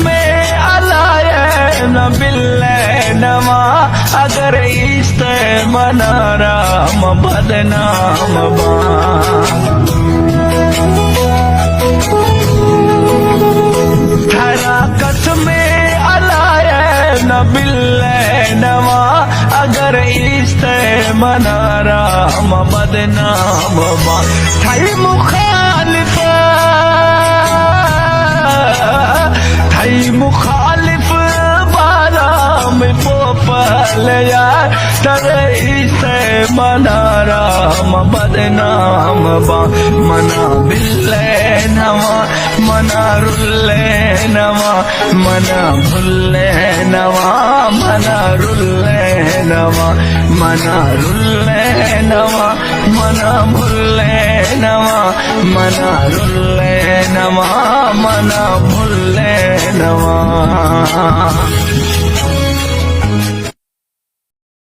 में अलाए न बिल्ले नवा अगर इश्क मना राम बदनाम बा ठहरा कसमें अलाए न बिल्ले नवा अगर इश्क मना राम बदनाम बा थाई मुखालिफ मुखालिफ बारा में पोपल यार तरे इसे मना राम बदनाम बा मना बिल्ले नवा मना रुल्ले नवा मना भुल्ले नवा मना रुल्ले नवा मना रुल्ले नवा मना भुल्ले नवा मना रुल्ले नवा मना भुल्ले नवा